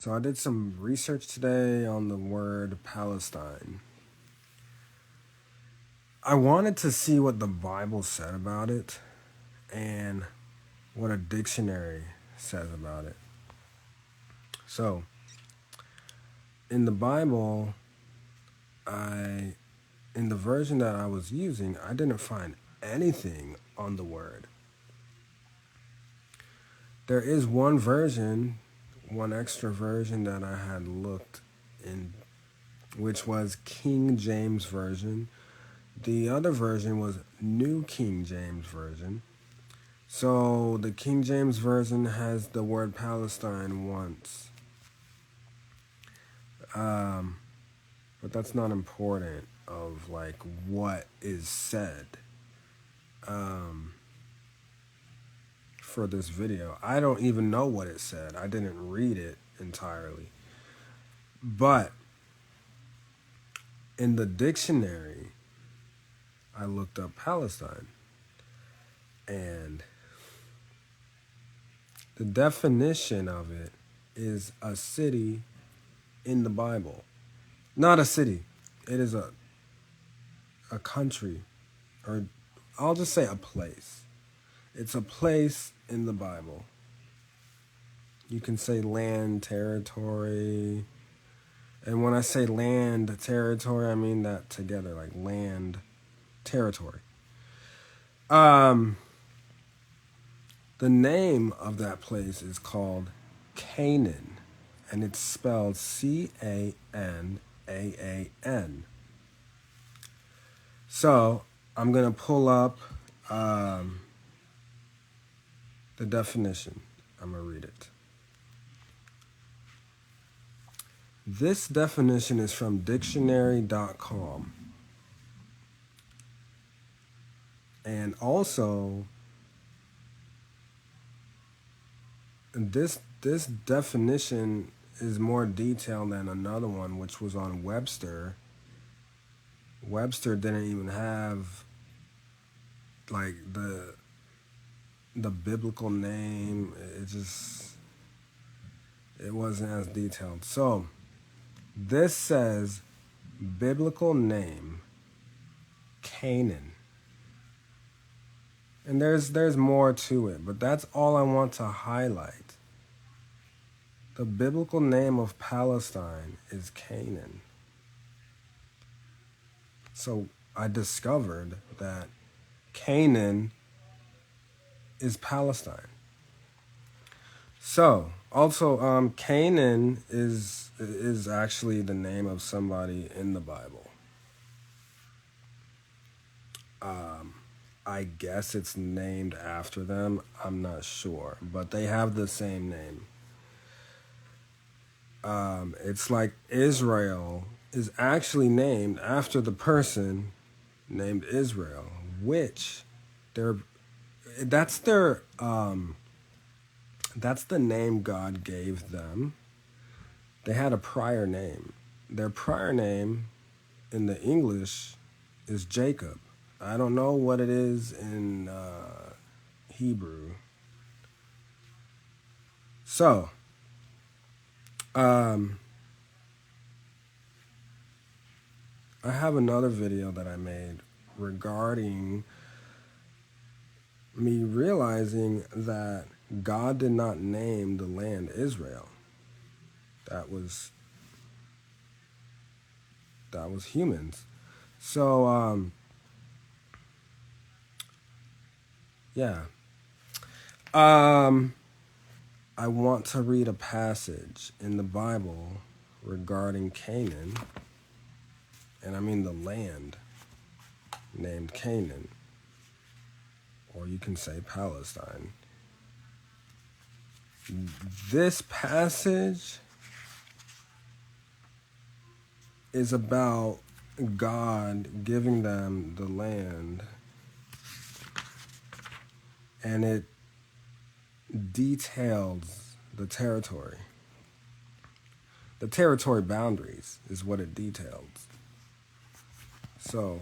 So I did some research today on the word Palestine. I wanted to see what the Bible said about it and what a dictionary says about it. So, in the Bible, in the version that I was using, I didn't find anything on the word. There is one extra version that I had looked in, which was King James Version. The other version was New King James Version. So the King James Version has the word Palestine once. But that's not important of like what is said for this video. I don't even know what it said. I didn't read it entirely. But in the dictionary, I looked up Palestine. And the definition of it is a city in the Bible. Not a city. It is a country, or I'll just say a place. It's a place in the Bible. You can say land, territory. And when I say land, territory, I mean that together, like land, territory. The name of that place is called Canaan, and it's spelled Canaan. So I'm going to pull up the definition. I'm going to read it. This definition is from dictionary.com. And also, this definition is more detailed than another one, which was on Webster. Webster didn't even have like the biblical name. It wasn't as detailed. So this says biblical name Canaan. And there's more to it, but that's all I want to highlight. The biblical name of Palestine is Canaan. So I discovered that Canaan is Palestine. So also Canaan is actually the name of somebody in the Bible. I guess it's named after them. I'm not sure, but they have the same name. It's like Israel is actually named after the person named Israel, which that's the name God gave them. They had a prior name. Their prior name in the English is Jacob. I don't know what it is in Hebrew. So, I have another video that I made regarding me realizing that God did not name the land Israel. That was humans. So, yeah. I want to read a passage in the Bible regarding Canaan, and I mean the land named Canaan, or you can say Palestine. This passage is about God giving them the land, and it details the territory. The territory boundaries is what it details. So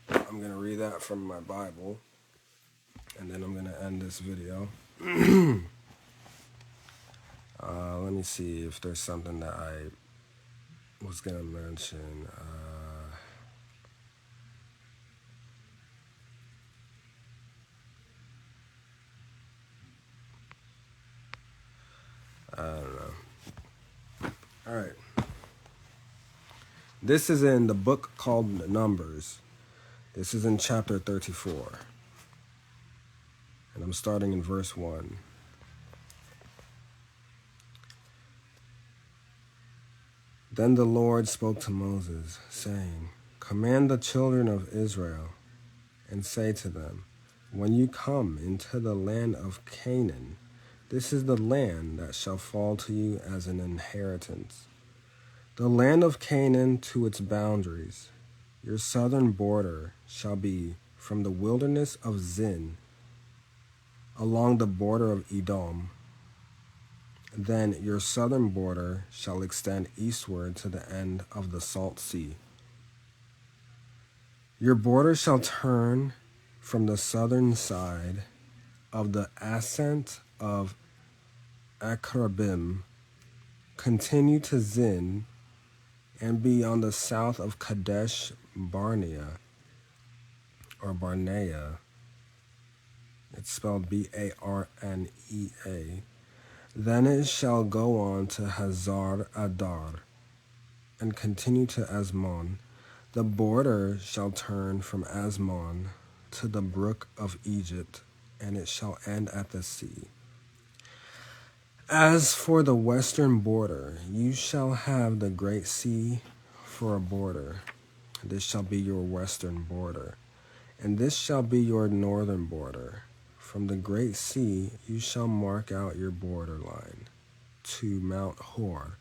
I'm going to read that from my Bible, and then I'm going to end this video. Let me see if there's something that I was gonna mention. I don't know. All right. This is in the book called Numbers. This is in chapter 34. And I'm starting in verse 1. Then the Lord spoke to Moses, saying, Command the children of Israel, and say to them, When you come into the land of Canaan, this is the land that shall fall to you as an inheritance. The land of Canaan to its boundaries. Your southern border shall be from the wilderness of Zin, along the border of Edom. Then your southern border shall extend eastward to the end of the Salt Sea. Your border shall turn from the southern side of the ascent of Akrabim, continue to Zin, and be on the south of Kadesh Barnea, or Barnea. It's spelled Barnea. Then it shall go on to Hazar Adar, and continue to Asmon. The border shall turn from Asmon to the brook of Egypt, and it shall end at the sea. As for the western border, you shall have the great sea for a border. This shall be your western border, and this shall be your northern border. From the great sea you shall mark out your borderline to Mount Hor.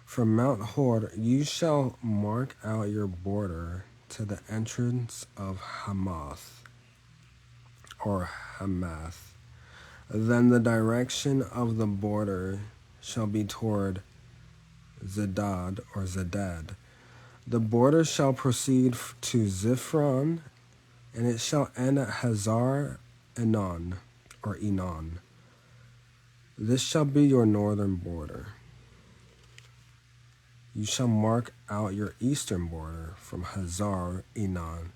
From Mount Hor you shall mark out your border to the entrance of Hamath, or Hamath. Then the direction of the border shall be toward Zedad, or Zedad. The border shall proceed to Ziphron, and it shall end at Hazar Enon, or Enon. This shall be your northern border. You shall mark out your eastern border from Hazar Enon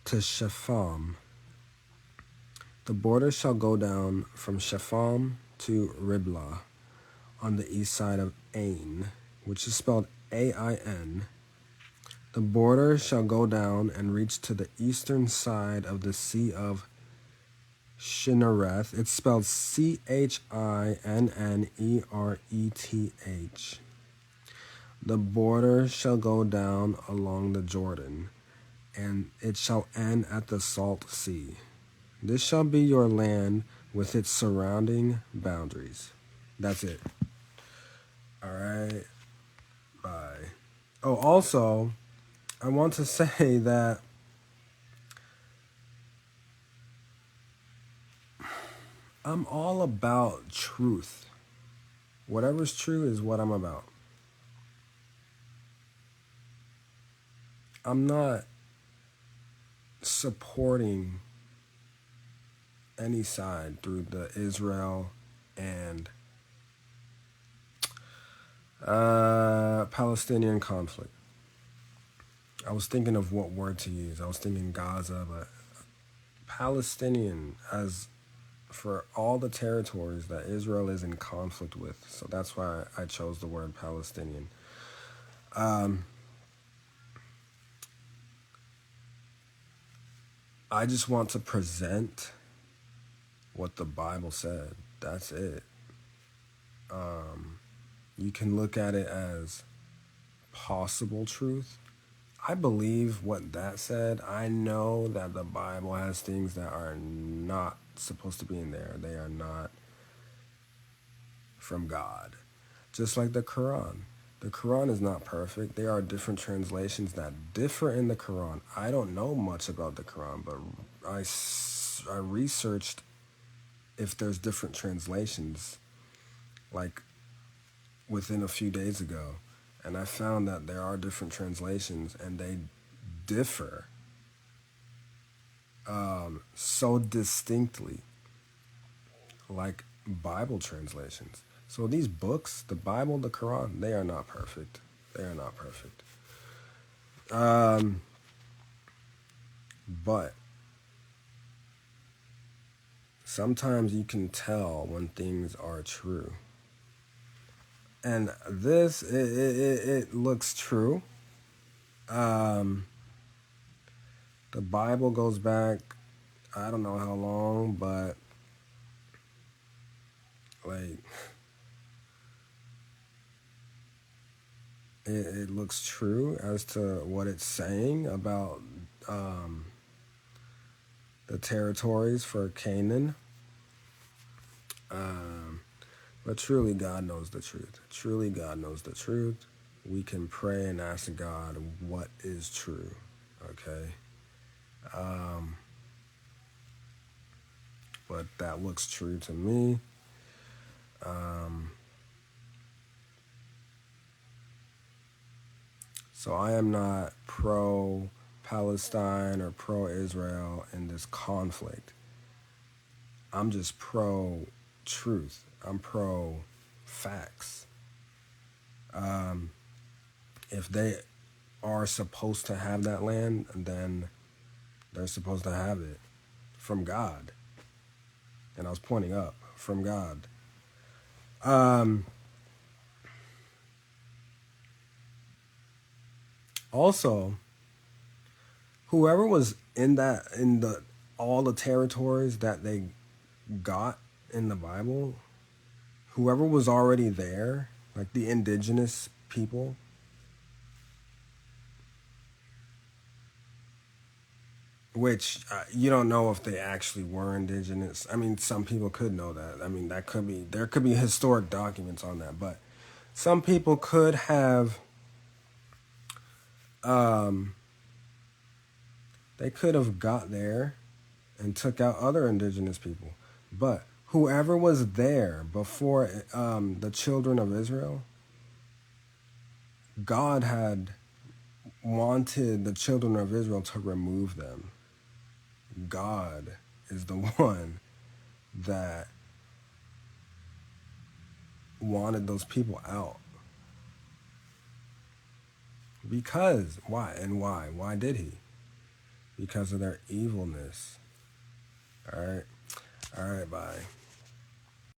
to Shepham. The border shall go down from Shepham to Riblah on the east side of Ain, which is spelled Ain. The border shall go down and reach to the eastern side of the Sea of Chinnereth. It's spelled Chinnnereth. The border shall go down along the Jordan, and it shall end at the Salt Sea. This shall be your land with its surrounding boundaries. That's it. All right. Bye. Oh, also, I want to say that I'm all about truth. Whatever's true is what I'm about. I'm not supporting any side through the Israel and Palestinian conflict. I was thinking of what word to use. I was thinking Gaza, but Palestinian, as for all the territories that Israel is in conflict with. So that's why I chose the word Palestinian. I just want to present what the Bible said. That's it. You can look at it as possible truth. I believe what that said. I know that the Bible has things that are not supposed to be in there. They are not from God. Just like the Quran. The Quran is not perfect. There are different translations that differ in the Quran. I don't know much about the Quran, but I researched if there's different translations, like within a few days ago. And I found that there are different translations, and they differ so distinctly, like Bible translations. So these books, the Bible, the Quran, they are not perfect. They are not perfect. But sometimes you can tell when things are true. And this, it looks true. The Bible goes back, I don't know how long, but like it looks true as to what it's saying about the territories for Canaan. But truly, God knows the truth. Truly, God knows the truth. We can pray and ask God what is true. Okay. But that looks true to me. So I am not pro Palestine or pro Israel in this conflict. I'm just pro truth. I'm pro facts. If they are supposed to have that land, then they're supposed to have it from God. And I was pointing up from God. Also, whoever was in the all the territories that they got in the Bible, whoever was already there, like the indigenous people, which you don't know if they actually were indigenous. I mean, some people could know that. I mean, there could be historic documents on that, but some people could have they could have got there and took out other indigenous people. But whoever was there before the children of Israel, God had wanted the children of Israel to remove them. God is the one that wanted those people out. Because, why? And why? Why did he? Because of their evilness. All right. All right, bye.